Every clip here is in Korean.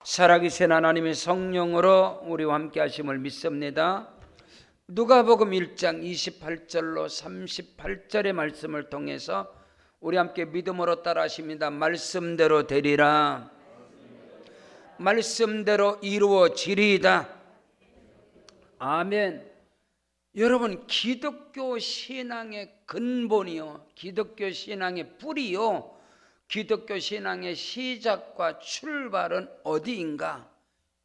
살아계신 하나님의 성령으로 우리와 함께 하심을 믿습니다. 누가복음 1장 28절로 38절의 말씀을 통해서 우리 함께 믿음으로 따라하십니다. 말씀대로 되리라, 말씀대로 이루어지리이다. 아멘. 여러분, 기독교 신앙의 근본이요, 기독교 신앙의 뿌리요, 기독교 신앙의 시작과 출발은 어디인가?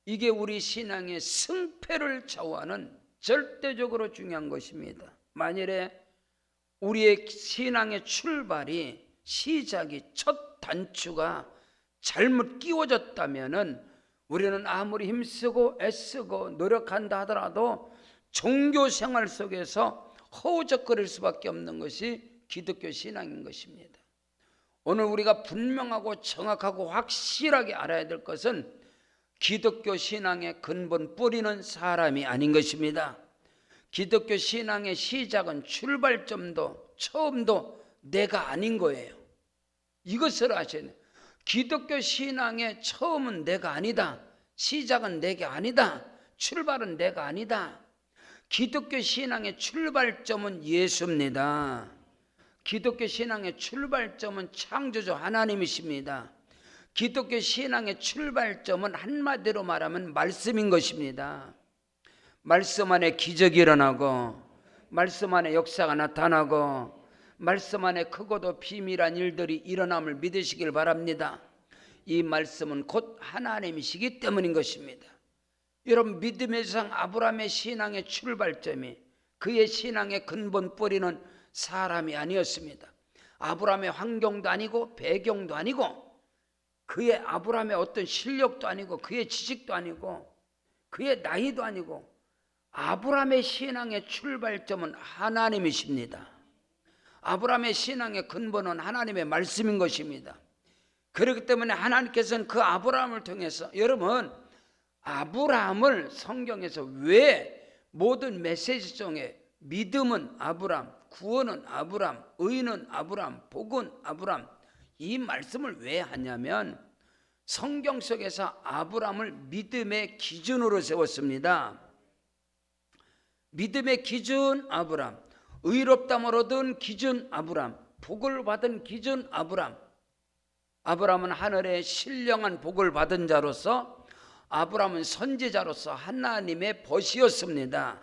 이게 우리 신앙의 승패를 좌우하는 절대적으로 중요한 것입니다. 만일에 우리의 신앙의 출발이, 시작이, 첫 단추가 잘못 끼워졌다면 우리는 아무리 힘쓰고 애쓰고 노력한다 하더라도 종교 생활 속에서 허우적거릴 수밖에 없는 것이 기독교 신앙인 것입니다. 오늘 우리가 분명하고 정확하고 확실하게 알아야 될 것은 기독교 신앙의 근본 뿌리는 사람이 아닌 것입니다. 기독교 신앙의 시작은, 출발점도 처음도 내가 아닌 거예요. 이것을 아셔야 돼요. 기독교 신앙의 처음은 내가 아니다, 시작은 내가 아니다, 출발은 내가 아니다. 기독교 신앙의 출발점은 예수입니다. 기독교 신앙의 출발점은 창조주 하나님이십니다. 기독교 신앙의 출발점은 한마디로 말하면 말씀인 것입니다. 말씀 안에 기적이 일어나고, 말씀 안에 역사가 나타나고, 말씀 안에 크고도 비밀한 일들이 일어남을 믿으시길 바랍니다. 이 말씀은 곧 하나님이시기 때문인 것입니다. 여러분, 믿음의 상 아브라함의 신앙의 출발점이, 그의 신앙의 근본 뿌리는 사람이 아니었습니다. 아브라함의 환경도 아니고 배경도 아니고, 그의 아브라함의 어떤 실력도 아니고, 그의 지식도 아니고, 그의 나이도 아니고, 아브라함의 신앙의 출발점은 하나님이십니다. 아브라함의 신앙의 근본은 하나님의 말씀인 것입니다. 그렇기 때문에 하나님께서는 그 아브라함을 통해서, 여러분, 아브라함을 성경에서 왜 모든 메시지 중에 믿음은 아브라함, 구원은 아브라함, 의는 아브라함, 복은 아브라함, 이 말씀을 왜 하냐면 성경 속에서 아브라함을 믿음의 기준으로 세웠습니다. 믿음의 기준 아브라함, 의롭다함을 얻은 기준 아브라함, 복을 받은 기준 아브라함. 아브라함은 하늘의 신령한 복을 받은 자로서, 아브라함은 선지자로서 하나님의 벗이었습니다.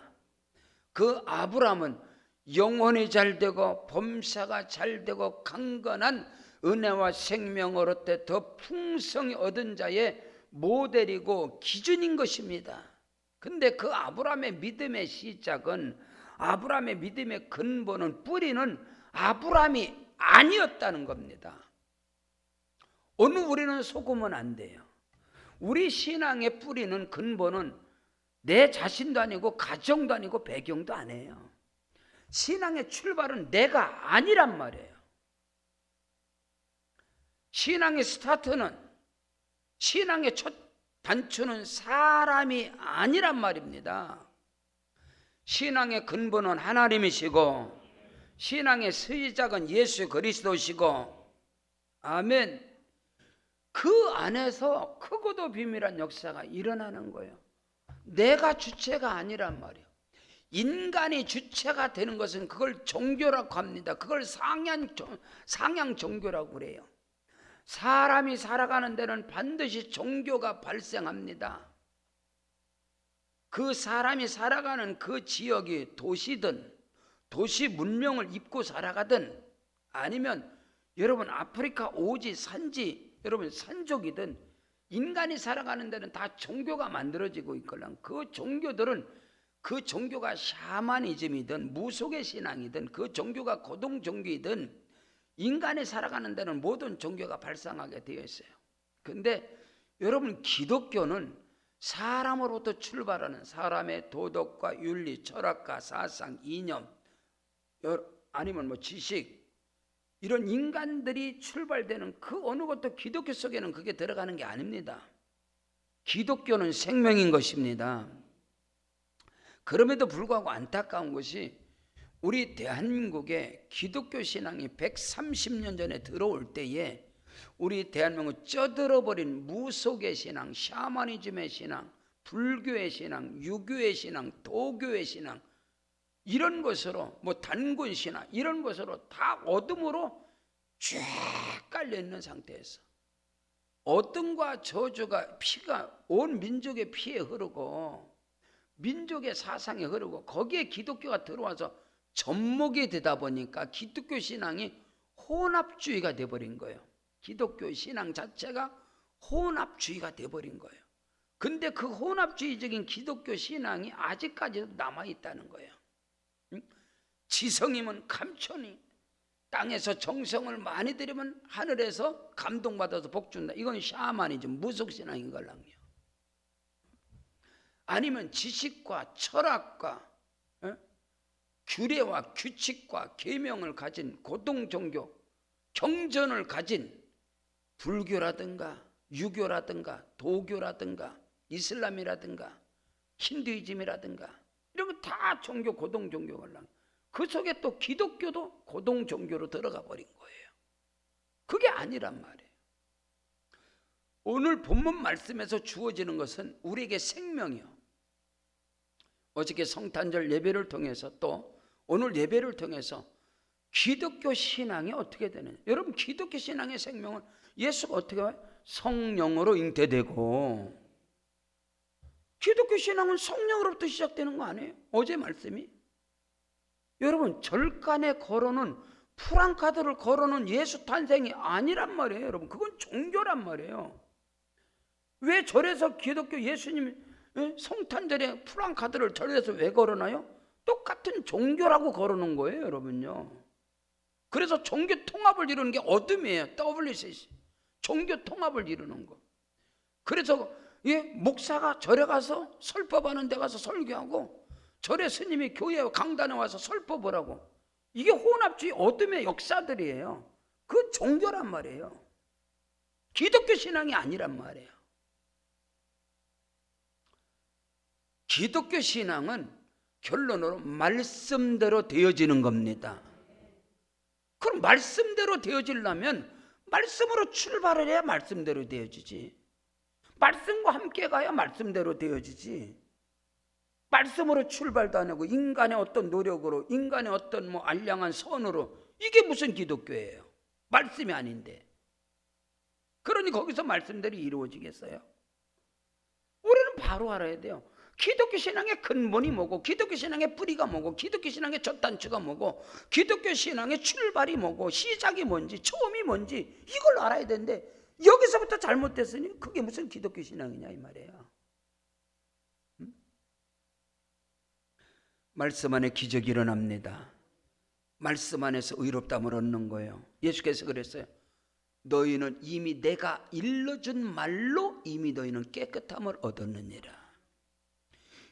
그 아브라함은 영혼이 잘되고 범사가 잘되고 강건한 은혜와 생명을 얻되 더 풍성히 얻은 자의 모델이고 기준인 것입니다. 근데 그 아브라함의 믿음의 시작은, 아브라함의 믿음의 근본은, 뿌리는 아브라함이 아니었다는 겁니다. 오늘 우리는 속으면 안 돼요. 우리 신앙의 뿌리는, 근본은 내 자신도 아니고 가정도 아니고 배경도 아니에요. 신앙의 출발은 내가 아니란 말이에요. 신앙의 스타트는, 신앙의 첫 단추는 사람이 아니란 말입니다. 신앙의 근본은 하나님이시고, 신앙의 시작은 예수 그리스도시고, 아멘. 그 안에서 크고도 비밀한 역사가 일어나는 거예요. 내가 주체가 아니란 말이에요. 인간이 주체가 되는 것은 그걸 종교라고 합니다. 그걸 상향 종교라고 그래요. 사람이 살아가는 데는 반드시 종교가 발생합니다. 그 사람이 살아가는 그 지역이 도시든 도시 문명을 입고 살아가든, 아니면 여러분 아프리카 오지 산지, 여러분 산족이든, 인간이 살아가는 데는 다 종교가 만들어지고 있거든. 그 종교들은, 그 종교가 샤머니즘이든 무속의 신앙이든, 그 종교가 고동 종교이든, 인간이 살아가는 데는 모든 종교가 발생하게 되어 있어요. 근데 여러분, 기독교는 사람으로부터 출발하는, 사람의 도덕과 윤리, 철학과 사상, 이념, 아니면 뭐 지식, 이런 인간들이 출발되는 그 어느 것도 기독교 속에는 그게 들어가는 게 아닙니다. 기독교는 생명인 것입니다. 그럼에도 불구하고 안타까운 것이, 우리 대한민국에 기독교 신앙이 130년 전에 들어올 때에 우리 대한민국 쩌들어버린 무속의 신앙, 샤머니즘의 신앙, 불교의 신앙, 유교의 신앙, 도교의 신앙, 이런 것으로 뭐 단군 신앙 이런 것으로 다 어둠으로 쫙 깔려있는 상태에서 어둠과 저주가 피가 온 민족의 피에 흐르고 민족의 사상에 흐르고 거기에 기독교가 들어와서 접목이 되다 보니까 기독교 신앙이 혼합주의가 돼버린 거예요. 기독교 신앙 자체가 혼합주의가 돼버린 거예요. 근데 그 혼합주의적인 기독교 신앙이 아직까지도 남아있다는 거예요. 지성이면 감천이, 땅에서 정성을 많이 들이면 하늘에서 감동받아서 복준다. 이건 샤머니즘, 무속신앙인 걸랑요. 아니면 지식과 철학과 규례와 규칙과 계명을 가진 고등종교, 경전을 가진 불교라든가 유교라든가 도교라든가 이슬람이라든가 힌두이즘이라든가 이런 거 다 종교 고등종교가 그 속에 또 기독교도 고등종교로 들어가 버린 거예요. 그게 아니란 말이에요. 오늘 본문 말씀에서 주어지는 것은 우리에게 생명이요. 어저께 성탄절 예배를 통해서 또 오늘 예배를 통해서 기독교 신앙이 어떻게 되느냐. 여러분 기독교 신앙의 생명은 예수가 어떻게 와요? 성령으로 잉태되고, 기독교 신앙은 성령으로부터 시작되는 거 아니에요? 어제 말씀이 여러분 절간에 걸어놓은 프랑카드를 걸어놓은 예수 탄생이 아니란 말이에요. 여러분 그건 종교란 말이에요. 왜 절에서 기독교 예수님이 성탄절에 프랑카드를 절에서 왜 걸어놔요? 똑같은 종교라고 걸어놓은 거예요. 여러분요. 그래서 종교 통합을 이루는 게 어둠이에요. WCC 종교 통합을 이루는 거. 그래서 목사가 절에 가서 설법하는 데 가서 설교하고 절에 스님이 교회 강단에 와서 설법을 하고, 이게 혼합주의 어둠의 역사들이에요. 그 종교란 말이에요. 기독교 신앙이 아니란 말이에요. 기독교 신앙은 결론으로 말씀대로 되어지는 겁니다. 그럼 말씀대로 되어지려면 말씀으로 출발을 해야 말씀대로 되어지지. 말씀과 함께 가야 말씀대로 되어지지. 말씀으로 출발도 안 하고 인간의 어떤 노력으로, 인간의 어떤 알량한 선으로, 이게 무슨 기독교예요? 말씀이 아닌데. 그러니 거기서 말씀대로 이루어지겠어요? 우리는 바로 알아야 돼요. 기독교 신앙의 근본이 뭐고, 기독교 신앙의 뿌리가 뭐고, 기독교 신앙의 첫 단추가 뭐고, 기독교 신앙의 출발이 뭐고, 시작이 뭔지, 처음이 뭔지 이걸 알아야 되는데 여기서부터 잘못됐으니 그게 무슨 기독교 신앙이냐 이 말이에요. 말씀 안에 기적이 일어납니다. 말씀 안에서 의롭다함을 얻는 거예요. 예수께서 그랬어요. 너희는 이미 내가 일러준 말로 이미 너희는 깨끗함을 얻었느니라.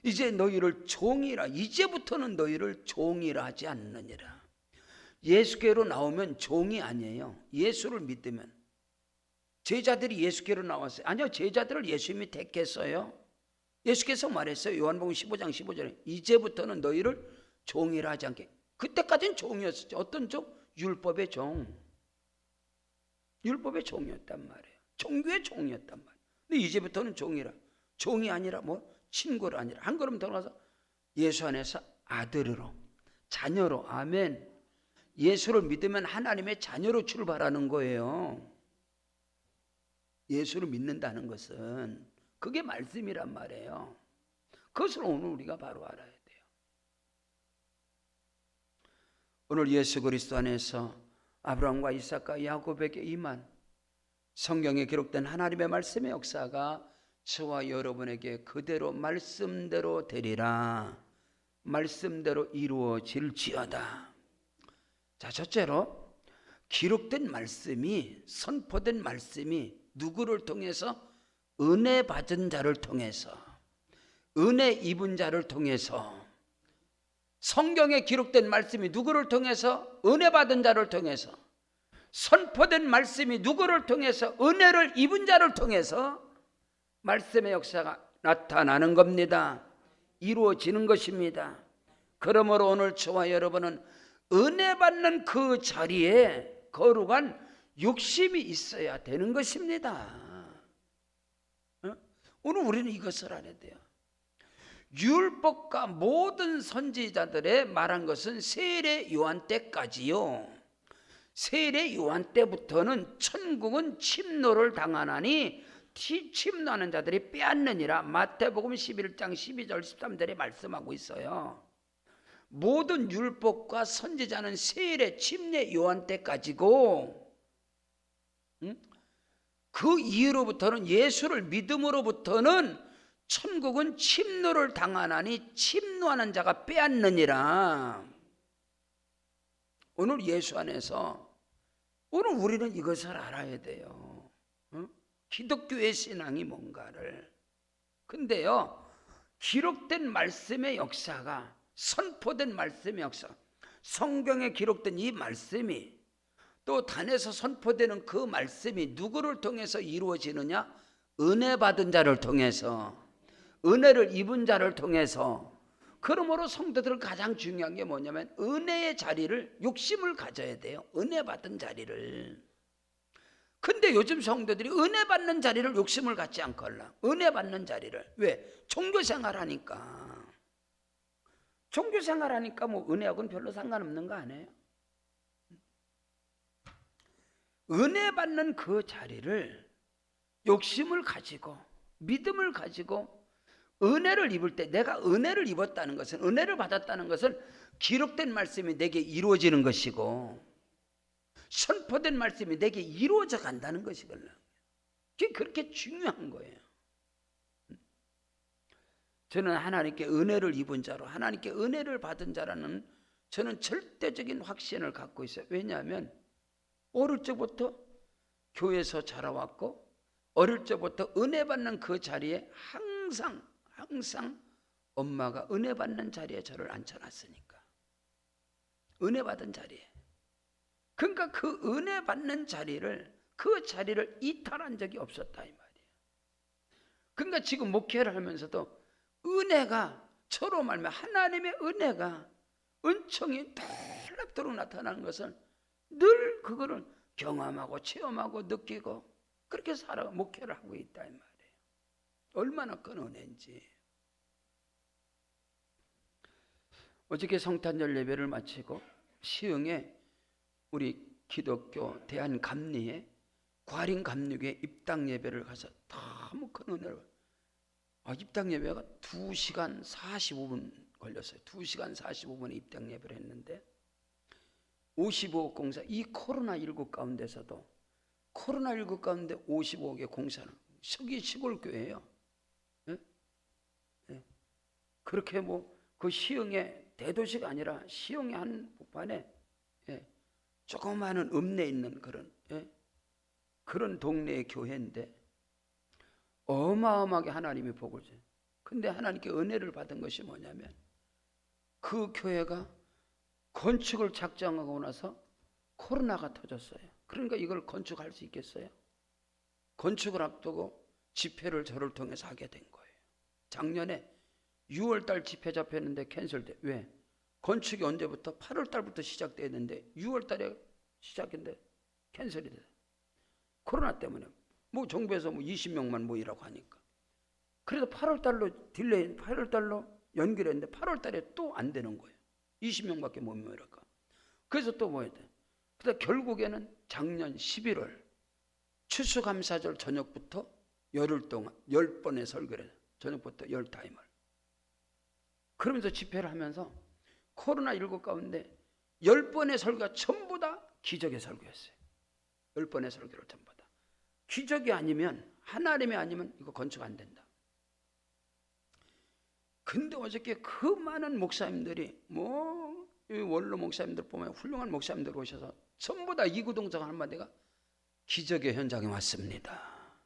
이제 너희를 종이라, 이제부터는 너희를 종이라 하지 않느니라. 예수께로 나오면 종이 아니에요. 예수를 믿으면. 제자들이 예수께로 나왔어요. 아니요, 제자들을 예수님이 택했어요. 예수께서 말했어요. 요한복음 15장 15절에 이제부터는 너희를 종이라 하지 않게. 그때까지는 종이었었죠. 어떤 종? 율법의 종. 율법의 종이었단 말이에요. 종교의 종이었단 말이에요. 근데 이제부터는 종이라. 종이 아니라 친구로 아니라 한 걸음 더 나가서 예수 안에서 아들으로, 자녀로. 아멘. 예수를 믿으면 하나님의 자녀로 출발하는 거예요. 예수를 믿는다는 것은 그게 말씀이란 말이에요. 그것을 오늘 우리가 바로 알아야 돼요. 오늘 예수 그리스도 안에서 아브라함과 이삭과 야곱에게 임한 성경에 기록된 하나님의 말씀의 역사가 저와 여러분에게 그대로 말씀대로 되리라. 말씀대로 이루어질지어다. 자, 첫째로 기록된 말씀이, 선포된 말씀이 누구를 통해서? 은혜 받은 자를 통해서, 은혜 입은 자를 통해서. 성경에 기록된 말씀이 누구를 통해서? 은혜 받은 자를 통해서. 선포된 말씀이 누구를 통해서? 은혜를 입은 자를 통해서 말씀의 역사가 나타나는 겁니다. 이루어지는 것입니다. 그러므로 오늘 저와 여러분은 은혜 받는 그 자리에 거룩한 욕심이 있어야 되는 것입니다. 오늘 우리는 이것을 알아야 돼요. 율법과 모든 선지자들의 말한 것은 세례 요한 때까지요. 세례 요한 때부터는 천국은 침노를 당하나니 침노하는 자들이 빼앗느니라. 마태복음 11장 12절 13절에 말씀하고 있어요. 모든 율법과 선지자는 세례 침례 요한 때까지고, 그 이후로부터는 예수를 믿음으로부터는 천국은 침노를 당하나니 침노하는 자가 빼앗느니라. 오늘 예수 안에서 오늘 우리는 이것을 알아야 돼요. 기독교의 신앙이 뭔가를. 근데요, 기록된 말씀의 역사가, 선포된 말씀의 역사, 성경에 기록된 이 말씀이, 또 단에서 선포되는 그 말씀이 누구를 통해서 이루어지느냐? 은혜 받은 자를 통해서, 은혜를 입은 자를 통해서. 그러므로 성도들은 가장 중요한 게 뭐냐면 은혜의 자리를, 욕심을 가져야 돼요. 은혜 받은 자리를. 근데 요즘 성도들이 은혜 받는 자리를 욕심을 갖지 않걸라. 은혜 받는 자리를. 왜? 종교생활 하니까. 종교생활 하니까 뭐 은혜하고는 별로 상관없는 거 아니에요? 은혜 받는 그 자리를 욕심을 가지고, 믿음을 가지고, 은혜를 입을 때, 내가 은혜를 입었다는 것은, 은혜를 받았다는 것은 기록된 말씀이 내게 이루어지는 것이고, 선포된 말씀이 내게 이루어져 간다는 것이거든요. 그게 그렇게 중요한 거예요. 저는 하나님께 은혜를 입은 자로, 하나님께 은혜를 받은 자라는 저는 절대적인 확신을 갖고 있어요. 왜냐하면 어릴 적부터 교회에서 자라왔고, 어릴 적부터 은혜 받는 그 자리에 항상 엄마가 은혜 받는 자리에 저를 앉혀놨으니까. 은혜 받은 자리에. 그러니까 그 은혜 받는 자리를, 그 자리를 이탈한 적이 없었다 이 말이에요. 그러니까 지금 목회를 하면서도 은혜가, 저로 말하면 하나님의 은혜가, 은총이 놀랍도록 나타나는 것을 늘 그거를 경험하고 체험하고 느끼고 그렇게 살아 목회를 하고 있다 이 말이에요. 얼마나 큰 은혜인지. 어저께 성탄절 예배를 마치고 시흥에 우리 기독교 대한감리회 과림감리교회 입당 예배를 가서 너무 큰 은혜를, 입당 예배가 2시간 45분 걸렸어요. 2시간 45분에 입당 예배를 했는데 55억 공사, 이 코로나19 가운데서도, 코로나19 가운데 55억의 공사는 서기 시골교회예요. 예? 예. 그렇게 뭐 그 시흥의 대도시가 아니라 시흥의 한 북한에 조그마한 읍내에 있는 그런 동네의 교회인데 어마어마하게 하나님이 복을 줘요. 근데 하나님께 은혜를 받은 것이 뭐냐면 그 교회가 건축을 작정하고 나서 코로나가 터졌어요. 그러니까 이걸 건축할 수 있겠어요? 건축을 앞두고 집회를 저를 통해서 하게 된 거예요. 작년에 6월달 집회 잡혔는데 캔슬돼. 왜? 건축이 언제부터? 8월달부터 시작됐는데 6월달에 시작했는데 캔슬이 돼요. 코로나 때문에. 뭐 정부에서 뭐 20명만 모이라고 하니까. 그래서 8월달로 딜레이, 8월달로 연결했는데 8월달에 또 안 되는 거예요. 20명밖에 못 모이랄까. 그래서 또 뭐 해야 돼? 그래서 결국에는 작년 11월 추수감사절 저녁부터 열흘 동안 10번의 설교를 해요. 저녁부터 10타임을. 그러면서 집회를 하면서 코로나19 가운데 10번의 설교가 전부 다 기적의 설교였어요. 10번의 설교를 전부 다. 기적이 아니면, 하나님이 아니면 이거 건축 안 된다. 근데 어저께 그 많은 목사님들이, 뭐 원로 목사님들 보면 훌륭한 목사님들 오셔서 전부 다 이구동성 한마디가 기적의 현장에 왔습니다.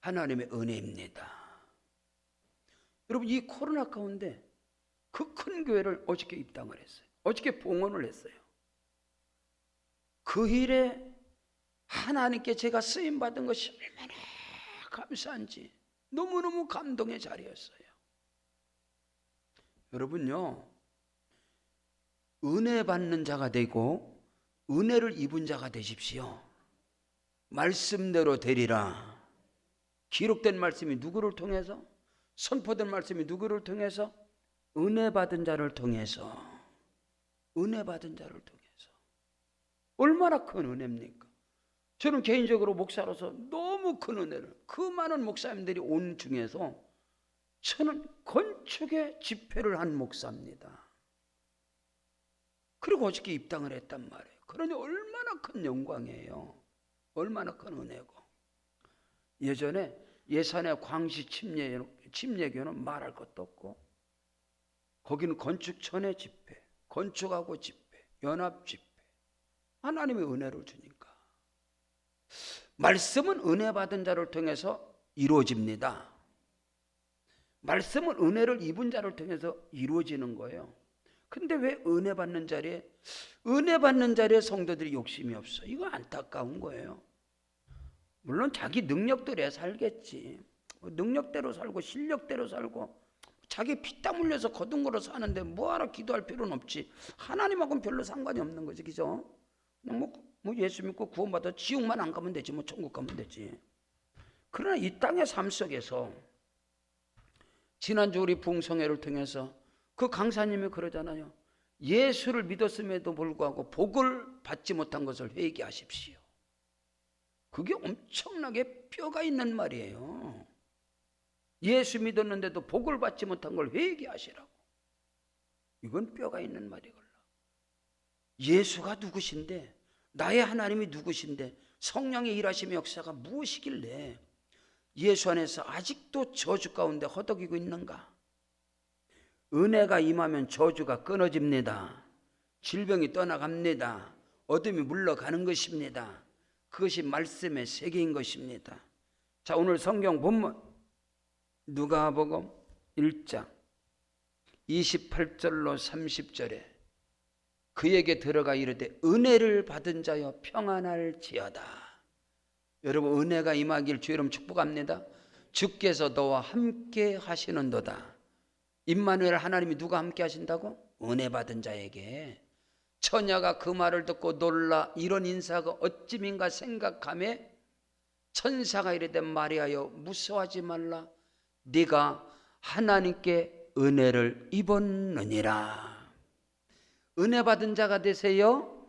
하나님의 은혜입니다. 여러분, 이 코로나 가운데 그 큰 교회를 어저께 입당을 했어요. 어저께 봉헌을 했어요. 그 일에 하나님께 제가 쓰임받은 것이 얼마나 감사한지 너무너무 감동의 자리였어요. 여러분요, 은혜 받는 자가 되고 은혜를 입은 자가 되십시오. 말씀대로 되리라. 기록된 말씀이 누구를 통해서? 선포된 말씀이 누구를 통해서? 은혜 받은 자를 통해서. 은혜 받은 자를 통해서. 얼마나 큰 은혜입니까? 저는 개인적으로 목사로서 너무 큰 은혜를, 그 많은 목사님들이 온 중에서 저는 건축의 집회를 한 목사입니다. 그리고 어저께 입당을 했단 말이에요. 그러니 얼마나 큰 영광이에요. 얼마나 큰 은혜고. 예전에 예산의 광시 침례교는 말할 것도 없고, 거기는 건축천의 집회, 건축하고 집회, 연합 집회, 하나님의 은혜를 주니까. 말씀은 은혜 받은 자를 통해서 이루어집니다. 말씀은 은혜를 입은 자를 통해서 이루어지는 거예요. 근데 왜 은혜 받는 자리에 성도들이 욕심이 없어? 이거 안타까운 거예요. 물론 자기 능력대로 살겠지. 능력대로 살고 실력대로 살고 자기 피땀 흘려서 거둔 거로 사는데 뭐하러 기도할 필요는 없지. 하나님하고는 별로 상관이 없는 거지, 그죠? 그냥 뭐 예수 믿고 구원받아 지옥만 안 가면 되지, 뭐 천국 가면 되지. 그러나 이 땅의 삶 속에서 지난주 우리 부흥성회를 통해서 그 강사님이 그러잖아요. 예수를 믿었음에도 불구하고 복을 받지 못한 것을 회개하십시오. 그게 엄청나게 뼈가 있는 말이에요. 예수 믿었는데도 복을 받지 못한 걸 회개하시라고. 이건 뼈가 있는 말이걸라. 예수가 누구신데, 나의 하나님이 누구신데, 성령의 일하심의 역사가 무엇이길래 예수 안에서 아직도 저주 가운데 허덕이고 있는가? 은혜가 임하면 저주가 끊어집니다. 질병이 떠나갑니다. 어둠이 물러가는 것입니다. 그것이 말씀의 세계인 것입니다. 자, 오늘 성경 본문 누가복음 1장 28절로 30절에 그에게 들어가 이르되 은혜를 받은 자여 평안할지어다. 여러분, 은혜가 임하길 주 이름 축복합니다. 주께서 너와 함께 하시는도다. 임마누엘, 하나님이 누가 함께 하신다고? 은혜 받은 자에게. 처녀가 그 말을 듣고 놀라 이런 인사가 어찌민가 생각하며 천사가 이르되 마리아여 무서워하지 말라. 네가 하나님께 은혜를 입었느니라. 은혜 받은 자가 되세요.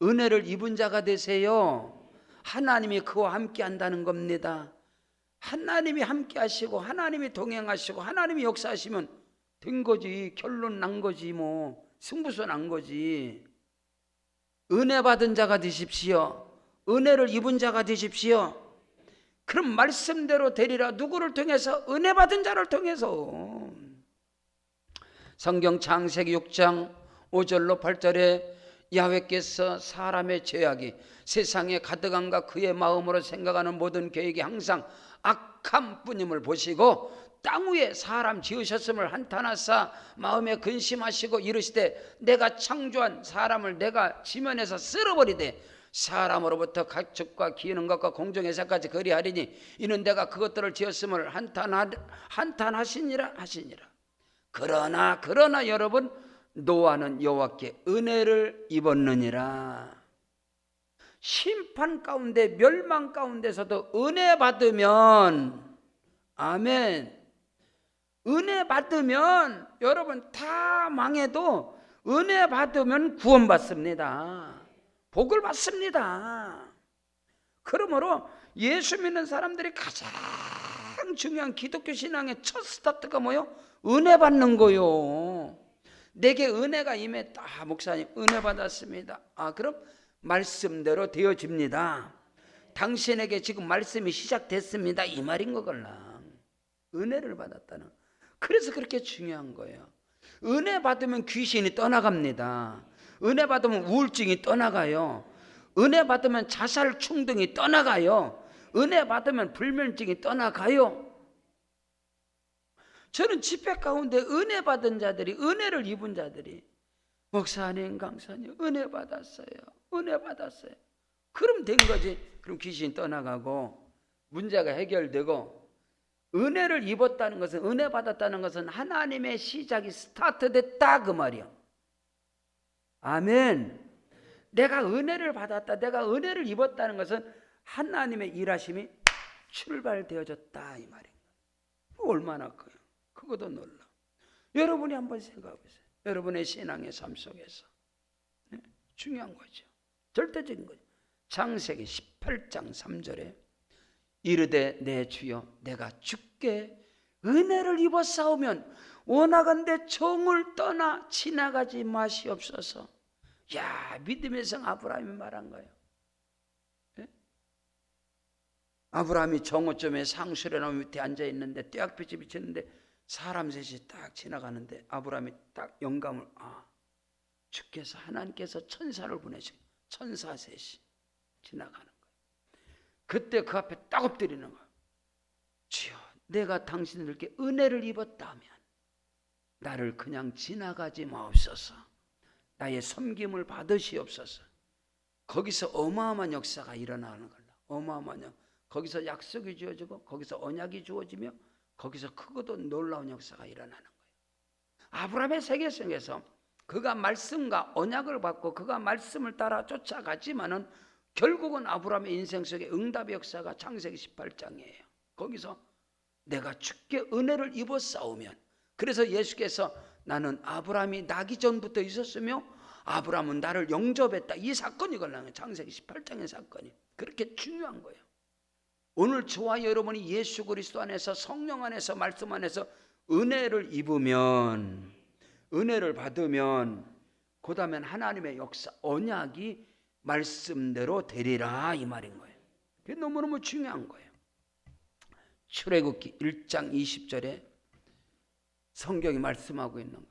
은혜를 입은 자가 되세요. 하나님이 그와 함께 한다는 겁니다. 하나님이 함께 하시고 하나님이 동행하시고 하나님이 역사하시면 된 거지. 결론 난 거지. 뭐 승부수 난 거지. 은혜 받은 자가 되십시오. 은혜를 입은 자가 되십시오. 그럼 말씀대로 되리라. 누구를 통해서? 은혜 받은 자를 통해서. 성경 창세기 6장 5절로 8절에 야훼께서 사람의 죄악이 세상에 가득한가 그의 마음으로 생각하는 모든 계획이 항상 악함 뿐임을 보시고 땅 위에 사람 지으셨음을 한탄하사 마음에 근심하시고 이르시되 내가 창조한 사람을 내가 지면에서 쓸어버리되 사람으로부터 가축과 기는 것과 공중의 새까지 거리하리니 이는 내가 그것들을 지었음을 한탄하시니라 하시니라. 그러나 여러분, 노아는 여호와께 은혜를 입었느니라. 심판 가운데 멸망 가운데서도 은혜 받으면, 아멘, 은혜 받으면 여러분 다 망해도 은혜 받으면 구원받습니다. 복을 받습니다. 그러므로 예수 믿는 사람들이 가장 중요한 기독교 신앙의 첫 스타트가 뭐요? 은혜 받는 거요. 내게 은혜가 임했다. 목사님 은혜 받았습니다. 그럼 말씀대로 되어집니다. 당신에게 지금 말씀이 시작됐습니다. 이 말인 거걸라. 은혜를 받았다는. 그래서 그렇게 중요한 거예요. 은혜 받으면 귀신이 떠나갑니다. 은혜 받으면 우울증이 떠나가요. 은혜 받으면 자살 충동이 떠나가요. 은혜 받으면 불면증이 떠나가요. 저는 집회 가운데 은혜 받은 자들이, 은혜를 입은 자들이, 목사님, 강사님 은혜 받았어요. 은혜 받았어요. 그럼 된 거지. 그럼 귀신이 떠나가고 문제가 해결되고. 은혜를 입었다는 것은, 은혜 받았다는 것은 하나님의 시작이 스타트됐다 그 말이야. 아멘. 내가 은혜를 받았다, 내가 은혜를 입었다는 것은 하나님의 일하심이 출발되어졌다 이 말이에요. 얼마나 커요. 그것도 놀라. 여러분이 한번 생각해 보세요. 여러분의 신앙의 삶 속에서 중요한 거죠. 절대적인 거죠. 창세기 18장 3절에 이르되 내 주여 내가 주께 은혜를 입어 싸우면 원하건대 종을 떠나 지나가지 마시옵소서. 야, 믿음의 성 아브라함이 말한 거예요. 예? 아브라함이 정오점에 상수레나무 밑에 앉아있는데 떼약빛이 비쳤는데 사람 셋이 딱 지나가는데 아브라함이 딱 영감을 주께서 하나님께서 천사를 보내시고 천사 셋이 지나가는 거예요. 그때 그 앞에 딱 엎드리는 거예요. 주여 내가 당신들께 은혜를 입었다면 나를 그냥 지나가지 마옵소서. 나의 섬김을 받으시옵소서. 거기서 어마어마한 역사가 일어나는 거예요. 어마어마한 거기서 약속이 주어지고 거기서 언약이 주어지며 거기서 크고도 놀라운 역사가 일어나는 거예요. 아브라함의 세계 속에서 그가 말씀과 언약을 받고 그가 말씀을 따라 쫓아가지만은 결국은 아브라함의 인생 속에 응답의 역사가 창세기 18장이에요. 거기서 내가 주께 은혜를 입어 싸우면, 그래서 예수께서 나는 아브라함이 나기 전부터 있었으며 아브라함은 나를 영접했다, 이 사건이 걸려요. 창세기 18장의 사건이 그렇게 중요한 거예요. 오늘 저와 여러분이 예수 그리스도 안에서 성령 안에서 말씀 안에서 은혜를 입으면, 은혜를 받으면 그 다음엔 하나님의 역사 언약이 말씀대로 되리라 이 말인 거예요. 그게 너무너무 중요한 거예요. 출애굽기 1장 20절에 성경이 말씀하고 있는 거예요.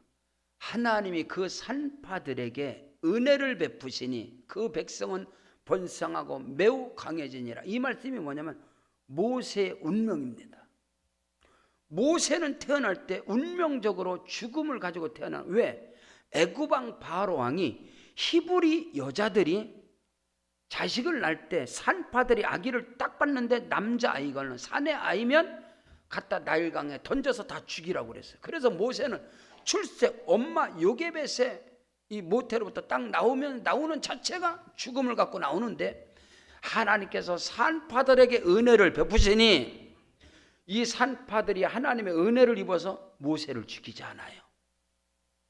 하나님이 그 산파들에게 은혜를 베푸시니 그 백성은 번성하고 매우 강해지니라. 이 말씀이 뭐냐면 모세의 운명입니다. 모세는 태어날 때 운명적으로 죽음을 가지고 태어난, 왜? 애굽왕 바로 왕이 히브리 여자들이 자식을 낳을 때 산파들이 아기를 딱 봤는데 남자아이거나 사내 아이면 갖다 나일강에 던져서 다 죽이라고 그랬어요. 그래서 모세는 출생 엄마 요게벳의 이 모태로부터 딱 나오는 자체가 죽음을 갖고 나오는데, 하나님께서 산파들에게 은혜를 베푸시니 이 산파들이 하나님의 은혜를 입어서 모세를 죽이지 않아요.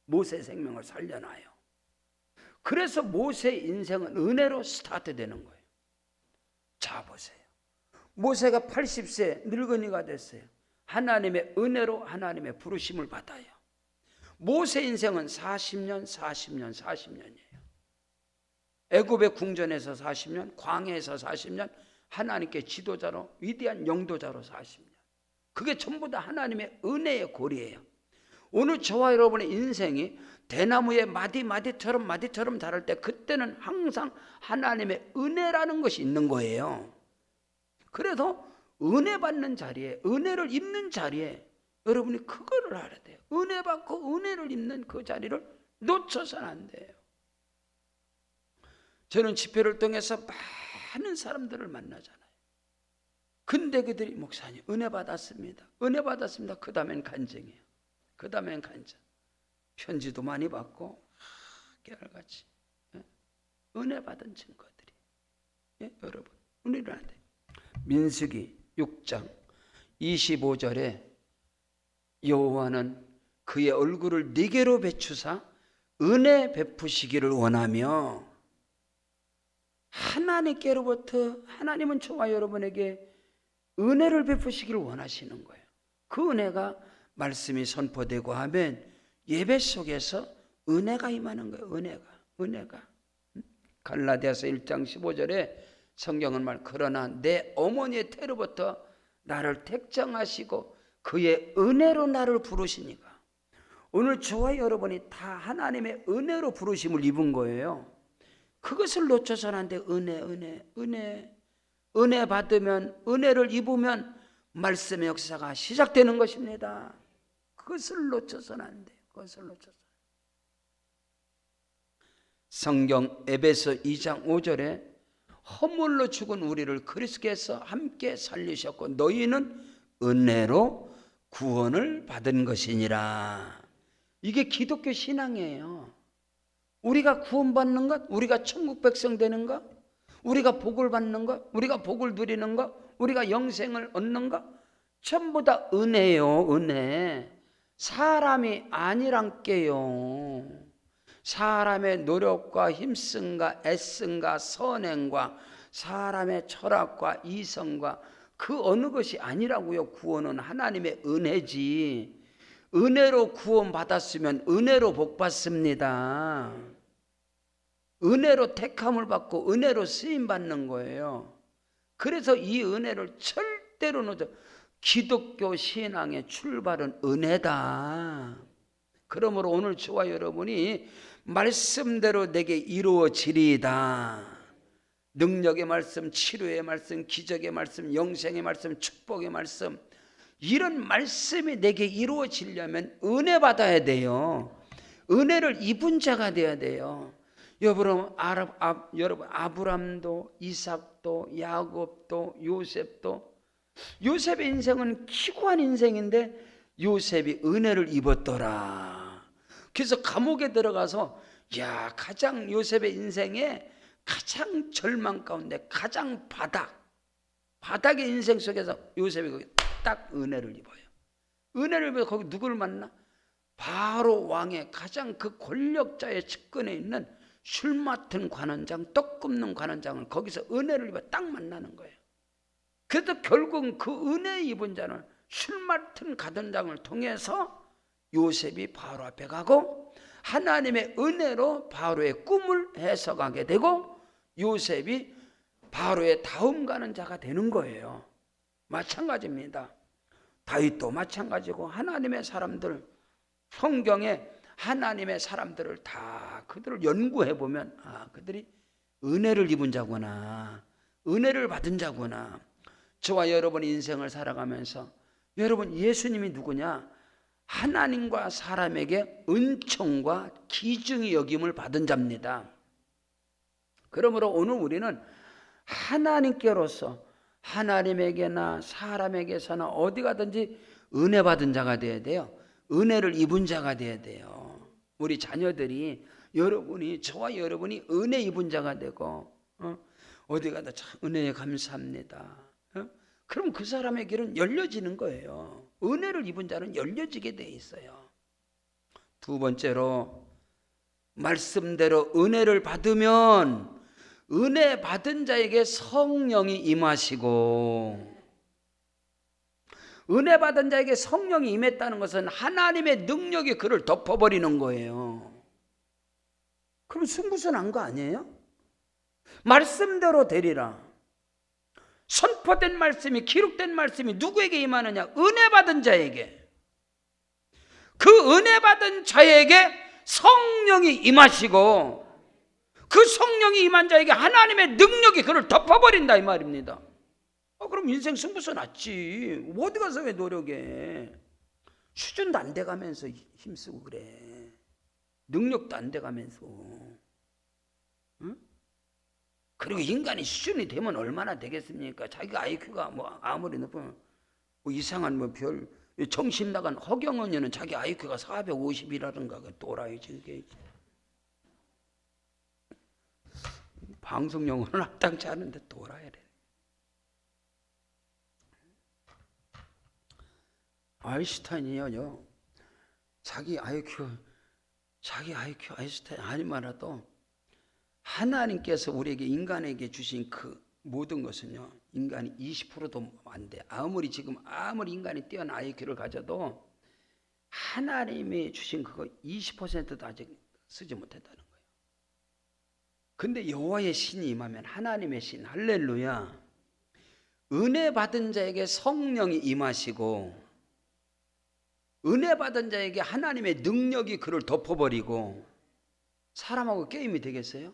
모세 생명을 살려놔요. 그래서 모세의 인생은 은혜로 스타트되는 거예요. 자 보세요. 모세가 80세 늙은이가 됐어요. 하나님의 은혜로 하나님의 부르심을 받아요. 모세 인생은 40년이에요. 애굽의 궁전에서 40년, 광야에서 40년, 하나님께 지도자로 위대한 영도자로 40년. 그게 전부 다 하나님의 은혜의 고리예요. 오늘 저와 여러분의 인생이 대나무의 마디처럼 자랄 때 그때는 항상 하나님의 은혜라는 것이 있는 거예요. 그래서 은혜 받는 자리에, 은혜를 입는 자리에 여러분이 그거를 알아야 돼요. 은혜 받고 은혜를 입는 그 자리를 놓쳐서는 안 돼요. 저는 집회를 통해서 많은 사람들을 만나잖아요. 근데 그들이 목사님 은혜 받았습니다. 그 다음엔 간증이에요. 그 다음엔 간증. 편지도 많이 받고 깨알같이 은혜 받은 증거들이, 여러분 은혜를 안 돼요. 민수기 6장 25절에 여호와는 그의 얼굴을 네게로 비추사 은혜 베푸시기를 원하며, 하나님께로부터 하나님은 저와 여러분에게 은혜를 베푸시기를 원하시는 거예요. 그 은혜가 말씀이 선포되고 하면 예배 속에서 은혜가 임하는 거예요. 은혜가. 갈라디아서 1장 15절에 성경은 그러나 내 어머니의 태로부터 나를 택정하시고 그의 은혜로 나를 부르시니까. 오늘 저와 여러분이 다 하나님의 은혜로 부르심을 입은 거예요. 그것을 놓쳐서는 안 돼. 은혜 받으면, 은혜를 입으면 말씀의 역사가 시작되는 것입니다. 그것을 놓쳐서는 안 돼요. 성경 에베소 2장 5절에 허물로 죽은 우리를 그리스도께서 함께 살리셨고 너희는 은혜로 구원을 받은 것이니라. 이게 기독교 신앙이에요. 우리가 구원받는 것, 우리가 천국 백성 되는 것, 우리가 복을 받는 것, 우리가 복을 누리는 것, 우리가 영생을 얻는 것, 전부 다 은혜요, 은혜. 사람이 아니란께요. 사람의 노력과 힘씀과 애씀과 선행과 사람의 철학과 이성과 그 어느 것이 아니라고요. 구원은 하나님의 은혜지. 은혜로 구원 받았으면 은혜로 복 받습니다. 은혜로 택함을 받고 은혜로 쓰임 받는 거예요. 그래서 이 은혜를 절대로 놓쳐. 기독교 신앙의 출발은 은혜다. 그러므로 오늘 저와 여러분이 말씀대로 내게 이루어지리이다. 능력의 말씀, 치료의 말씀, 기적의 말씀, 영생의 말씀, 축복의 말씀, 이런 말씀이 내게 이루어지려면 은혜 받아야 돼요. 은혜를 입은 자가 돼야 돼요. 여러분 아브람도, 이삭도, 야곱도, 요셉도, 요셉의 인생은 기구한 인생인데 요셉이 은혜를 입었더라. 그래서 감옥에 들어가서 가장 요셉의 인생에 가장 절망 가운데 가장 바닥의 인생 속에서 요셉이 거기 딱 은혜를 입어요. 은혜를 입어서 거기 누구를 만나? 바로 왕의 가장 그 권력자의 측근에 있는 술 맡은 관원장, 떡 굽는 관원장을 거기서 은혜를 입어 딱 만나는 거예요. 그래도 결국은 그 은혜 입은 자는 술 맡은 관원장을 통해서 요셉이 바로 앞에 가고 하나님의 은혜로 바로의 꿈을 해석하게 되고 요셉이 바로의 다음 가는 자가 되는 거예요. 마찬가지입니다. 다윗도 마찬가지고 하나님의 사람들, 성경에 하나님의 사람들을 다 그들을 연구해 보면 그들이 은혜를 입은 자구나, 은혜를 받은 자구나. 저와 여러분의 인생을 살아가면서 여러분 예수님이 누구냐? 하나님과 사람에게 은총과 기중의 여김을 받은 자입니다. 그러므로 오늘 우리는 하나님께로서 하나님에게나 사람에게서나 어디 가든지 은혜 받은 자가 되어야 돼요. 은혜를 입은 자가 되어야 돼요. 우리 자녀들이 여러분이 저와 여러분이 은혜 입은 자가 되고 어디 가도 참 은혜에 감사합니다. 그럼 그 사람의 길은 열려지는 거예요. 은혜를 입은 자는 열려지게 돼 있어요. 두 번째로 말씀대로 은혜를 받으면 은혜 받은 자에게 성령이 임하시고, 은혜 받은 자에게 성령이 임했다는 것은 하나님의 능력이 그를 덮어버리는 거예요. 그럼 승부수난 거 아니에요? 말씀대로 되리라. 선포된 말씀이, 기록된 말씀이 누구에게 임하느냐? 은혜 받은 자에게. 그 은혜 받은 자에게 성령이 임하시고 그 성령이 임한 자에게 하나님의 능력이 그를 덮어버린다 이 말입니다. 그럼 인생 승부수 났지. 어디 가서 왜 노력해? 수준도 안 돼가면서 힘쓰고 그래. 능력도 안 돼가면서. 응? 그리고 인간이 수준이 되면 얼마나 되겠습니까? 자기가 IQ가 뭐 아무리 높으면 뭐 이상한 뭐 별 정신 나간 허경원이는 자기 IQ가 450이라든가 그 또라이지 그게. 방송 용어는 합당치 않은데 또라이래. 아인슈타인이요. 자기 IQ 아인슈타인 아니더라도 하나님께서 우리에게 인간에게 주신 그 모든 것은요. 인간이 20%도 안 돼. 아무리 인간이 뛰어난 IQ를 가져도 하나님이 주신 그거 20%도 아직 쓰지 못했다는 거예요. 근데 여호와의 신이 임하면 하나님의 신, 할렐루야. 은혜 받은 자에게 성령이 임하시고 은혜 받은 자에게 하나님의 능력이 그를 덮어버리고 사람하고 게임이 되겠어요?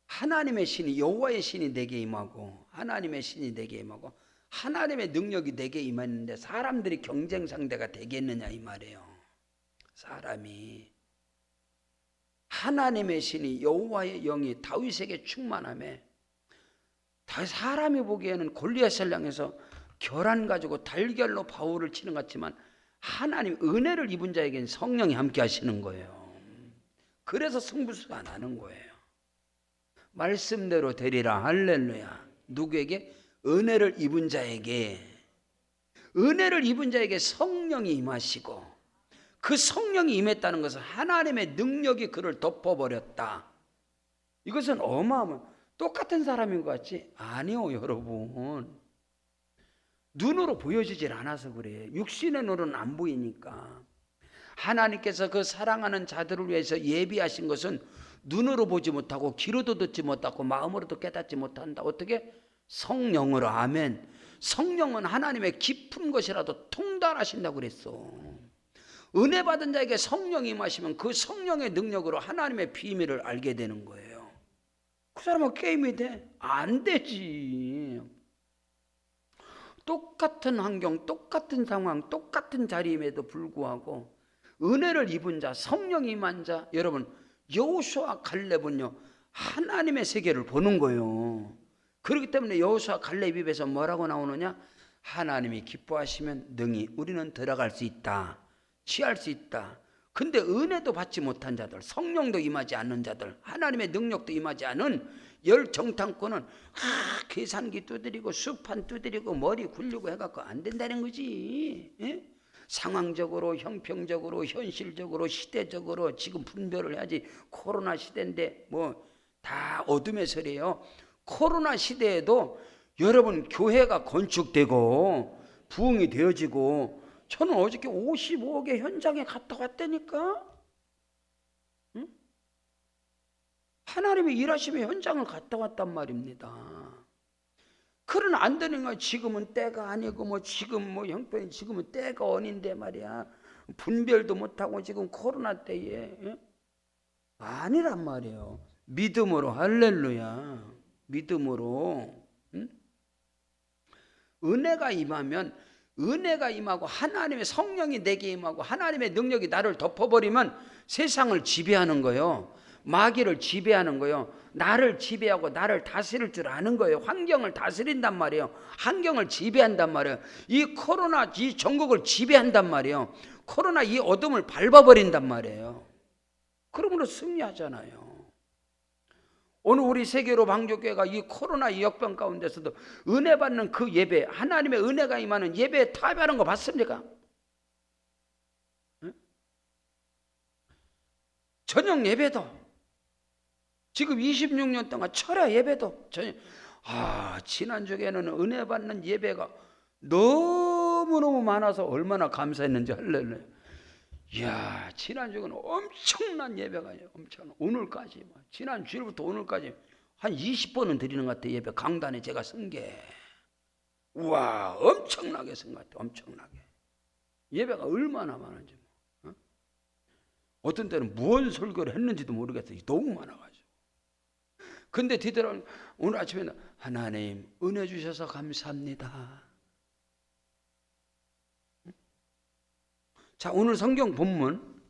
하나님의 신이, 여호와의 신이 내게 임하고 하나님의 신이 내게 임하고 하나님의 능력이 내게 임했는데 사람들이 경쟁 상대가 되겠느냐 이 말이에요. 사람이. 하나님의 신이, 여호와의 영이 다윗에게 충만함에 사람이 보기에는 골리앗을 향해서 결한 가지고 달걀로 바울을 치는 것 같지만 하나님 은혜를 입은 자에게는 성령이 함께 하시는 거예요. 그래서 승부수가 나는 거예요. 말씀대로 되리라. 할렐루야. 누구에게? 은혜를 입은 자에게. 은혜를 입은 자에게 성령이 임하시고, 그 성령이 임했다는 것은 하나님의 능력이 그를 덮어버렸다. 이것은 어마어마한, 똑같은 사람인 것 같지? 아니요, 여러분. 눈으로 보여지질 않아서 그래. 육신의 눈은 안 보이니까. 하나님께서 그 사랑하는 자들을 위해서 예비하신 것은 눈으로 보지 못하고 귀로도 듣지 못하고 마음으로도 깨닫지 못한다. 어떻게? 성령으로. 아멘. 성령은 하나님의 깊은 것이라도 통달하신다고 그랬어. 은혜 받은 자에게 성령이 임하시면 그 성령의 능력으로 하나님의 비밀을 알게 되는 거예요. 그 사람은 게임이 돼? 안 되지. 똑같은 환경, 똑같은 상황, 똑같은 자리임에도 불구하고 은혜를 입은 자, 성령이 임한 자, 여러분 여호수아 갈렙은요 하나님의 세계를 보는 거예요. 그렇기 때문에 여호수아 갈렙 입에서 뭐라고 나오느냐? 하나님이 기뻐하시면 능히 우리는 들어갈 수 있다, 취할 수 있다. 근데 은혜도 받지 못한 자들, 성령도 임하지 않는 자들, 하나님의 능력도 임하지 않은 열 정탐꾼은 계산기 두드리고 수판 두드리고 머리 굴리고 해갖고 안 된다는 거지. 예? 상황적으로, 형평적으로, 현실적으로, 시대적으로 지금 분별을 해야지. 코로나 시대인데 뭐 다 어둠의 설이에요. 코로나 시대에도 여러분 교회가 건축되고 부흥이 되어지고, 저는 어저께 55억의 현장에 갔다 왔다니까. 응? 하나님이 일하시며 현장을 갔다 왔단 말입니다. 그러나 안 되는 거야. 지금은 때가 아니고 뭐 지금 뭐 형편이 지금은 때가 아닌데 말이야. 분별도 못하고 지금 코로나 때에. 예? 아니란 말이에요. 믿음으로. 할렐루야. 믿음으로. 응? 은혜가 임하면, 은혜가 임하고 하나님의 성령이 내게 임하고 하나님의 능력이 나를 덮어버리면 세상을 지배하는 거예요. 마귀를 지배하는 거예요. 나를 지배하고 나를 다스릴 줄 아는 거예요. 환경을 다스린단 말이에요. 환경을 지배한단 말이에요. 이 코로나 이 전국을 지배한단 말이에요. 코로나 이 어둠을 밟아버린단 말이에요. 그러므로 승리하잖아요. 오늘 우리 세계로 방교회가 이 코로나 이 역병 가운데서도 은혜 받는 그 예배, 하나님의 은혜가 임하는 예배에 타협하는 거 봤습니까? 응? 저녁 예배도 지금 26년 동안 철야 예배도 지난주에는 은혜 받는 예배가 너무너무 많아서 얼마나 감사했는지. 할렐루야. 이야, 지난주에는 엄청난 예배가 엄청, 오늘까지 지난주일부터 오늘까지 한 20번은 드리는 것 같아요. 예배 강단에 제가 쓴 게. 우와, 엄청나게 쓴 것 같아요. 엄청나게. 예배가 얼마나 많은지. 어떤 때는 무언 설교를 했는지도 모르겠어요. 너무 많아가지고. 근데 뒤돌아보면 오늘 아침에는 하나님 은혜 주셔서 감사합니다. 자, 오늘 성경 본문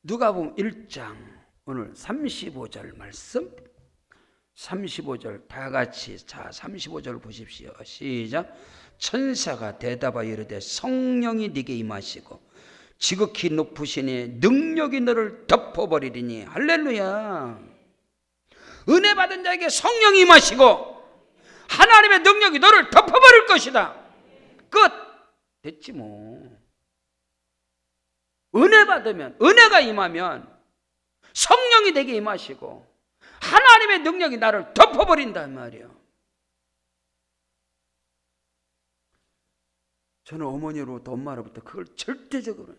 누가복음 1장 오늘 35절 말씀, 35절 다 같이. 자, 35절 보십시오. 시작. 천사가 대답하여 이르되 성령이 네게 임하시고 지극히 높으시니 능력이 너를 덮어버리리니. 할렐루야. 은혜 받은 자에게 성령이 임하시고 하나님의 능력이 너를 덮어버릴 것이다. 끝. 됐지 뭐. 은혜 받으면, 은혜가 임하면 성령이 내게 임하시고 하나님의 능력이 나를 덮어버린단 말이에요. 저는 어머니로부터, 엄마로부터 그걸 절대적으로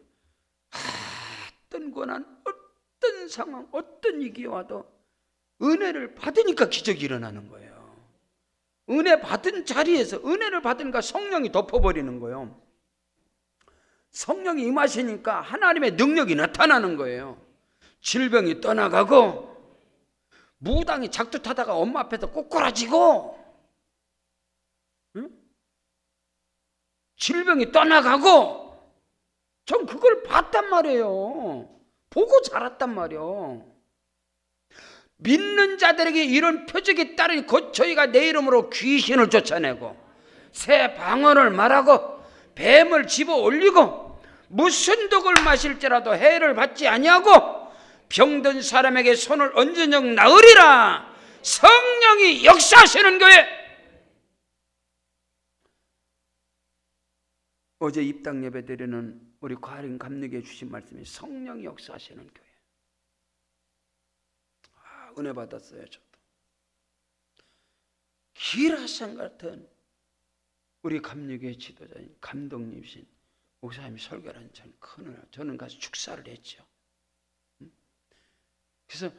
어떤 고난, 어떤 상황, 어떤 위기가 와도 은혜를 받으니까 기적이 일어나는 거예요. 은혜 받은 자리에서 은혜를 받으니까 성령이 덮어버리는 거예요. 성령이 임하시니까 하나님의 능력이 나타나는 거예요. 질병이 떠나가고, 무당이 작두타다가 엄마 앞에서 꼬꾸라지고, 응? 질병이 떠나가고, 전 그걸 봤단 말이에요. 보고 자랐단 말이에요. 믿는 자들에게 이런 표적이 따르니 곧 저희가 내 이름으로 귀신을 쫓아내고 새 방언을 말하고 뱀을 집어 올리고 무슨 독을 마실지라도 해를 받지 아니하고 병든 사람에게 손을 얹은 적 나으리라. 성령이 역사하시는 교회. 어제 입당 예배 드리는 우리 과린 감독에 주신 말씀이 성령이 역사하시는 교회. 은혜 받았어요. 저도 기라상 같은 우리 감리교회 지도자인 감독님이신 목사님이 설교하는 큰 은혜. 저는 가서 축사를 했죠. 그래서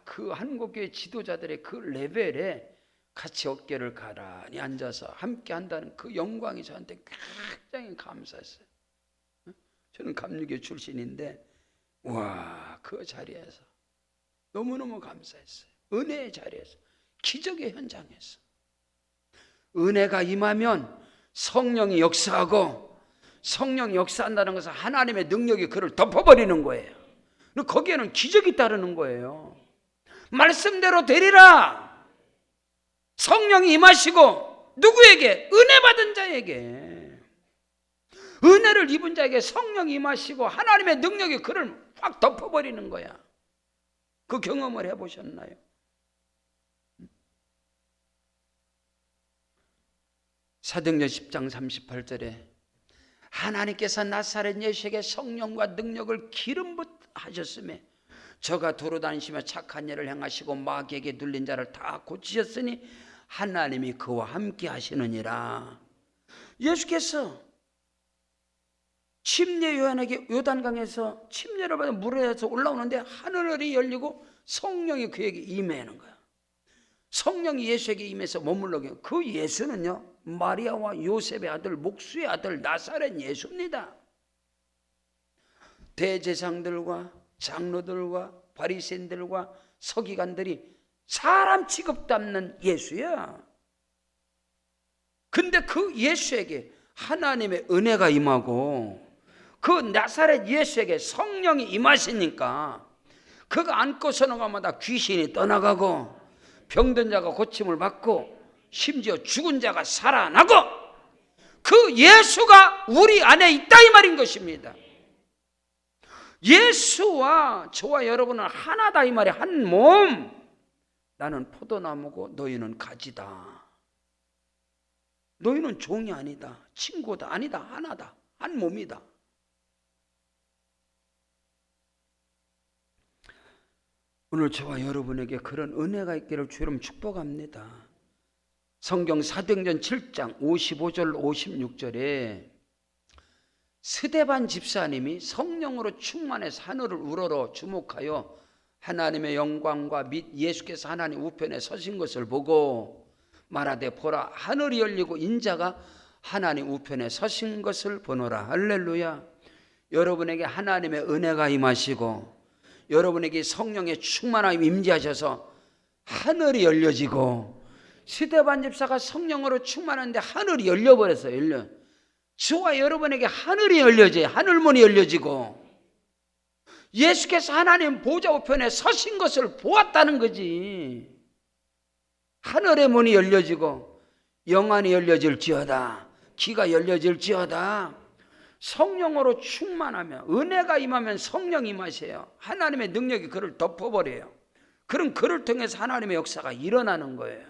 그 한국교회 지도자들의 그 레벨에 같이 어깨를 가라니 앉아서 함께 한다는 그 영광이 저한테 굉장히 감사했어요. 저는 감리교 출신인데 그 자리에서 너무너무 감사했어요. 은혜의 자리에서, 기적의 현장에서 은혜가 임하면 성령이 역사하고, 성령이 역사한다는 것은 하나님의 능력이 그를 덮어버리는 거예요. 거기에는 기적이 따르는 거예요. 말씀대로 되리라. 성령이 임하시고 누구에게? 은혜 받은 자에게, 은혜를 입은 자에게 성령이 임하시고 하나님의 능력이 그를 확 덮어버리는 거야. 그 경험을 해보셨나요? 사도행전 10장 38절에 하나님께서 나사렛 예수에게 성령과 능력을 기름 붓하셨으며 저가 도로 다니시며 착한 일을 행하시고 마귀에게 눌린 자를 다 고치셨으니 하나님이 그와 함께 하시느니라. 예수께서 침례 요한에게 요단강에서 침례를 받아 물에서 올라오는데 하늘이 열리고 성령이 그에게 임하는 거야. 성령이 예수에게 임해서 머물러게. 그 예수는요, 마리아와 요셉의 아들, 목수의 아들 나사렛 예수입니다. 대제사장들과 장로들과 바리새인들과 서기관들이 사람 취급도 않는 예수야. 근데 그 예수에게 하나님의 은혜가 임하고 그 나사렛 예수에게 성령이 임하시니까 그가 안고 서는 것마다 귀신이 떠나가고 병든 자가 고침을 받고 심지어 죽은 자가 살아나고, 그 예수가 우리 안에 있다 이 말인 것입니다. 예수와 저와 여러분은 하나다 이 말이야. 한 몸. 나는 포도나무고 너희는 가지다. 너희는 종이 아니다, 친구다, 아니다, 하나다, 한 몸이다. 오늘 저와 여러분에게 그런 은혜가 있기를 주님 축복합니다. 성경 사도행전 7장 55절 56절에 스데반 집사님이 성령으로 충만해서 하늘을 우러러 주목하여 하나님의 영광과 및 예수께서 하나님 우편에 서신 것을 보고 말하되 보라, 하늘이 열리고 인자가 하나님 우편에 서신 것을 보노라. 할렐루야. 여러분에게 하나님의 은혜가 임하시고 여러분에게 성령의 충만함이 임재하셔서 하늘이 열려지고, 스데반 집사가 성령으로 충만한데 하늘이 열려버렸어요. 저와 여러분에게 하늘이 열려져요. 하늘문이 열려지고 예수께서 하나님 보좌 우편에 서신 것을 보았다는 거지. 하늘의 문이 열려지고 영안이 열려질지어다, 귀가 열려질지어다. 성령으로 충만하면, 은혜가 임하면 성령이 임하세요. 하나님의 능력이 그를 덮어버려요. 그럼 그를 통해서 하나님의 역사가 일어나는 거예요.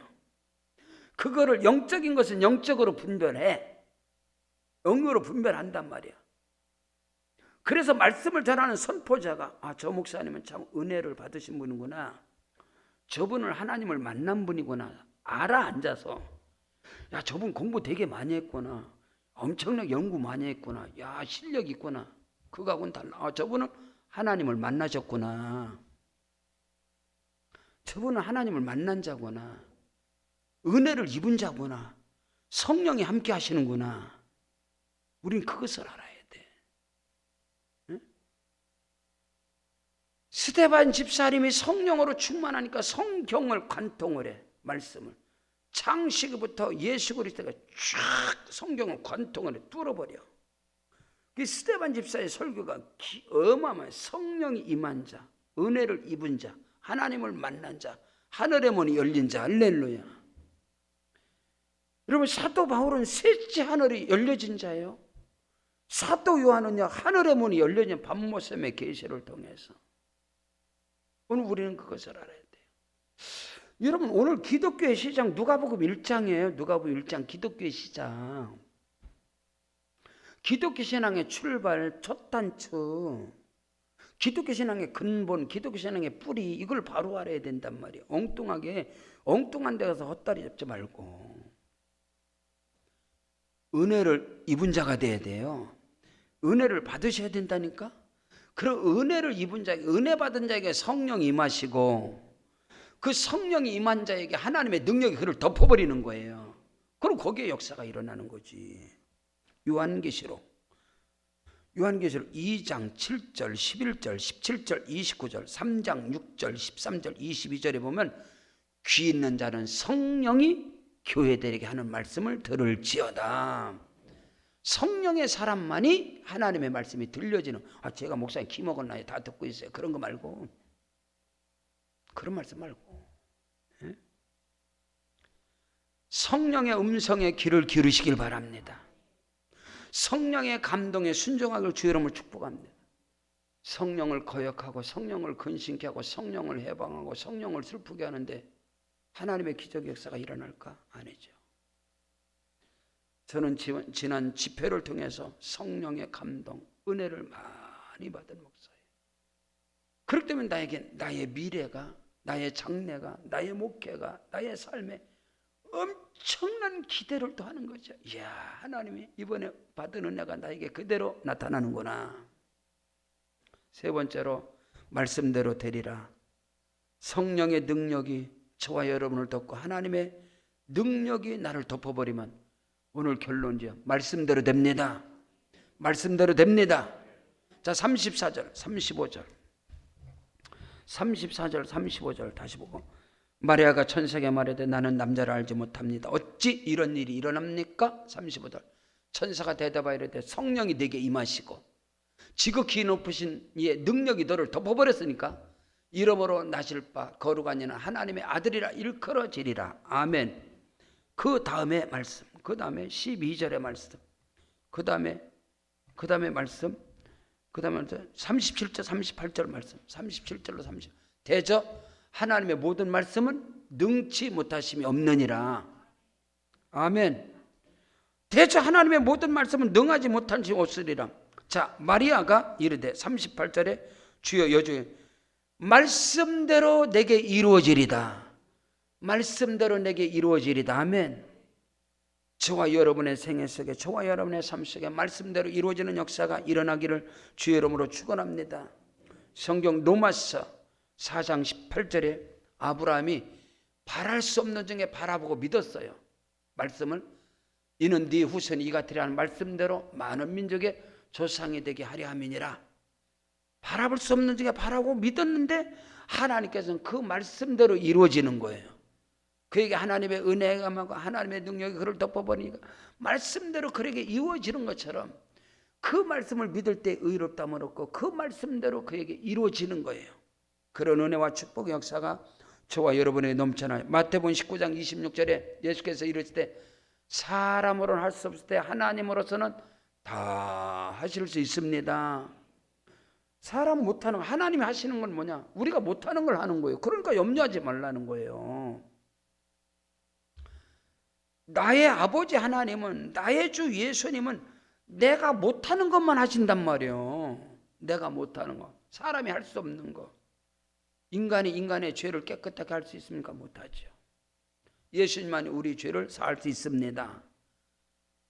그거를, 영적인 것은 영적으로 분별해. 영으로 분별한단 말이야. 그래서 말씀을 전하는 선포자가 저 목사님은 참 은혜를 받으신 분이구나, 저분은 하나님을 만난 분이구나 알아. 앉아서 저분 공부 되게 많이 했구나, 엄청나게 연구 많이 했구나, 실력 있구나. 그거하고는 달라. 저분은 하나님을 만나셨구나, 저분은 하나님을 만난 자구나, 은혜를 입은 자구나, 성령이 함께 하시는구나. 우린 그것을 알아야 돼. 응? 스데반 집사님이 성령으로 충만하니까 성경을 관통을 해. 말씀을 창세기부터 예수 그리스도가 쫙 성경을 관통을 해, 뚫어버려. 그 스데반 집사의 설교가 어마어마해. 성령이 임한 자, 은혜를 입은 자, 하나님을 만난 자, 하늘의 문이 열린 자. 할렐루야. 여러분, 사도 바울은 셋째 하늘이 열려진 자예요. 사도 요한은요, 하늘의 문이 열려진 밤모섬의 계시를 통해서. 오늘 우리는 그것을 알아야 돼요. 여러분 오늘 기독교의 시작 누가복음 1장이에요. 누가복음 1장 기독교의 시작. 기독교 신앙의 출발, 첫 단추, 기독교 신앙의 근본, 기독교 신앙의 뿌리, 이걸 바로 알아야 된단 말이에요. 엉뚱한 데 가서 헛다리 잡지 말고 은혜를 입은 자가 돼야 돼요. 은혜를 받으셔야 된다니까. 그럼 은혜를 입은 자에게, 은혜 받은 자에게 성령이 임하시고 그 성령이 임한 자에게 하나님의 능력이 그를 덮어버리는 거예요. 그럼 거기에 역사가 일어나는 거지. 요한계시록 2장 7절 11절 17절 29절 3장 6절 13절 22절에 보면 귀 있는 자는 성령이 교회들에게 하는 말씀을 들을지어다. 성령의 사람만이 하나님의 말씀이 들려지는, 제가 목사님 기 먹었나요? 다 듣고 있어요. 그런 거 말고, 그런 말씀 말고, 성령의 음성에 귀를 기울이시길 바랍니다. 성령의 감동에 순종하길 주의 이름으로 축복합니다. 성령을 거역하고 성령을 근심케 하고 성령을 해방하고 성령을 슬프게 하는데 하나님의 기적 역사가 일어날까? 아니죠. 저는 지난 집회를 통해서 성령의 감동, 은혜를 많이 받은 목사예요. 그렇기 때문에 나에게 나의 미래가, 나의 장래가, 나의 목회가, 나의 삶에 엄청난 기대를 또 하는 거죠. 이야, 하나님이 이번에 받은 은혜가 나에게 그대로 나타나는구나. 세 번째로 말씀대로 되리라. 성령의 능력이 저와 여러분을 덮고 하나님의 능력이 나를 덮어버리면 오늘 결론이죠. 말씀대로 됩니다. 말씀대로 됩니다. 자, 34절 35절 34절 35절 다시 보고, 마리아가 천사에게 말하되 나는 남자를 알지 못합니다. 어찌 이런 일이 일어납니까? 35절 천사가 대답하여 이르되 성령이 네게 임하시고 지극히 높으신 이의 능력이 너를 덮어버렸으니까 이러므로 나실 바 거룩한 이는 하나님의 아들이라 일컬어지리라. 아멘. 그 다음에 말씀, 그 다음에 12절의 말씀, 그 다음에 말씀, 그 다음에 37절 38절 말씀, 37절로 30절. 대저 하나님의 모든 말씀은 능치 못하심이 없느니라. 아멘. 대저 하나님의 모든 말씀은 능하지 못한 지 없으리라. 자, 마리아가 이르되 38절에 주여 여주여 말씀대로 내게 이루어지리다. 말씀대로 내게 이루어지리다. 아멘. 저와 여러분의 생애 속에, 저와 여러분의 삶 속에 말씀대로 이루어지는 역사가 일어나기를 주의 이름으로 축원합니다. 성경 로마서 4장 18절에 아브라함이 바랄 수 없는 중에 바라보고 믿었어요. 말씀을. 이는 네 후손이 이같으리라 하는 말씀대로 많은 민족의 조상이 되게 하려 함이니라. 바라볼 수 없는 중에 바라고 믿었는데 하나님께서는 그 말씀대로 이루어지는 거예요. 그에게 하나님의 은혜가 많고 하나님의 능력이 그를 덮어버리니까 말씀대로 그에게 이루어지는 것처럼 그 말씀을 믿을 때 의롭다함을 얻고 그 말씀대로 그에게 이루어지는 거예요. 그런 은혜와 축복의 역사가 저와 여러분에게 넘쳐나요. 마태복음 19장 26절에 예수께서 이르실 때 사람으로는 할 수 없을 때 하나님으로서는 다 하실 수 있습니다. 사람 못하는 거, 하나님이 하시는 건 뭐냐? 우리가 못하는 걸 하는 거예요. 그러니까 염려하지 말라는 거예요. 나의 아버지 하나님은, 나의 주 예수님은 내가 못하는 것만 하신단 말이에요. 내가 못하는 거, 사람이 할 수 없는 거. 인간이 인간의 죄를 깨끗하게 할 수 있습니까? 못하죠. 예수님만이 우리 죄를 사할 수 있습니다.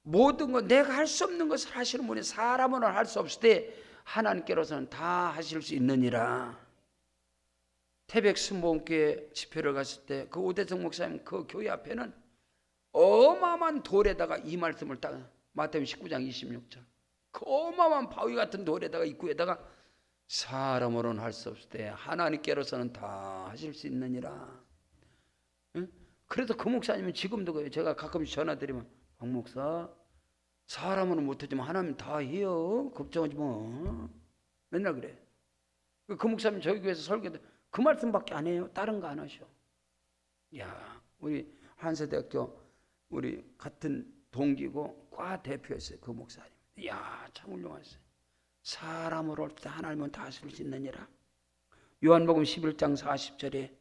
모든 것, 내가 할 수 없는 것을 하시는 분이 사람으로는 할 수 없을 때 하나님께로서는 다 하실 수 있느니라. 태백 순복음교회 집회를 갔을 때 그 오대성 목사님 그 교회 앞에는 어마어마한 돌에다가 이 말씀을 딱, 마태복음 19장 26절, 그 어마어마한 바위 같은 돌에다가 입구에다가 사람으로는 할 수 없을 때 하나님께로서는 다 하실 수 있느니라. 응? 그래서 그 목사님은 지금도 그래요. 제가 가끔씩 전화드리면 박 목사, 사람으로는 못하지만 하나님 다 해요. 걱정하지 마. 맨날 그래. 그 목사님 저희 교회에서 설교도 그 말씀밖에 안 해요. 다른 거 안 하셔. 야, 우리 한세대학교 우리 같은 동기고 과 대표였어요. 그 목사님. 이야, 참 훌륭하셨어요. 사람으로 할 때 하나님은 다 하실 수 있느니라. 요한복음 11장 40절에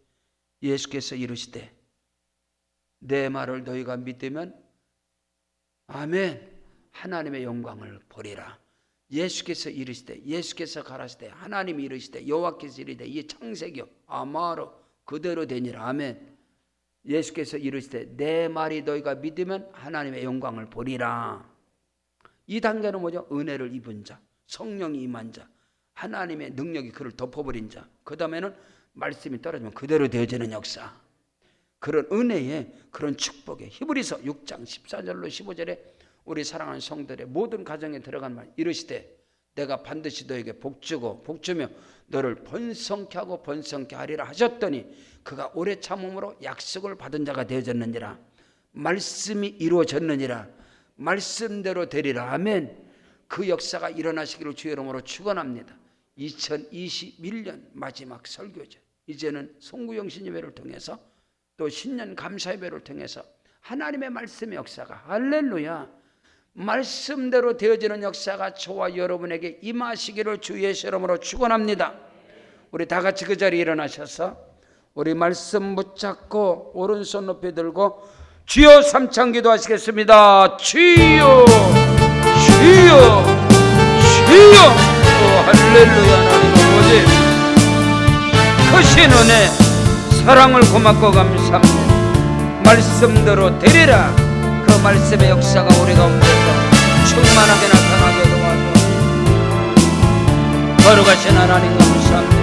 예수께서 이르시되 내 말을 너희가 믿으면 아멘 하나님의 영광을 보리라. 예수께서 이르시되, 예수께서 가라시되, 하나님이 이르시되, 여호와께서 이르시되, 이 창세기 아마로 그대로 되니라. 아멘. 예수께서 이르시되 내 말이 너희가 믿으면 하나님의 영광을 보리라. 이 단계는 뭐죠? 은혜를 입은 자, 성령이 임한 자, 하나님의 능력이 그를 덮어버린 자. 그 다음에는 말씀이 떨어지면 그대로 되어지는 역사. 그런 은혜의 그런 축복의 히브리서 6장 14절로 15절에 우리 사랑하는 성들의 모든 가정에 들어간 말 이르시되 내가 반드시 너에게 복주고 복주며 너를 번성케 하고 번성케 하리라 하셨더니 그가 오래 참음으로 약속을 받은 자가 되어졌느니라. 말씀이 이루어졌느니라. 말씀대로 되리라. 아멘. 그 역사가 일어나시기를 주의 이름으로 축원합니다. 2021년 마지막 설교죠. 이제는 송구영신 예배를 통해서 또 신년 감사 예배를 통해서 하나님의 말씀의 역사가 할렐루야 말씀대로 되어지는 역사가 저와 여러분에게 임하시기를 주 예수 이름으로 축원합니다. 우리 다 같이 그 자리에 일어나셔서 우리 말씀 붙잡고 오른손 높이 들고 주여 삼창 기도하시겠습니다. 주여 주여 주여. 할렐루야. 하나님 아버지 크신 은혜 사랑을 고맙고 감사합니다. 말씀대로 되리라. 그 말씀의 역사가 우리 가운데서 충만하게 나타나게 도와줘. 거룩하신 하나님 감사합니다.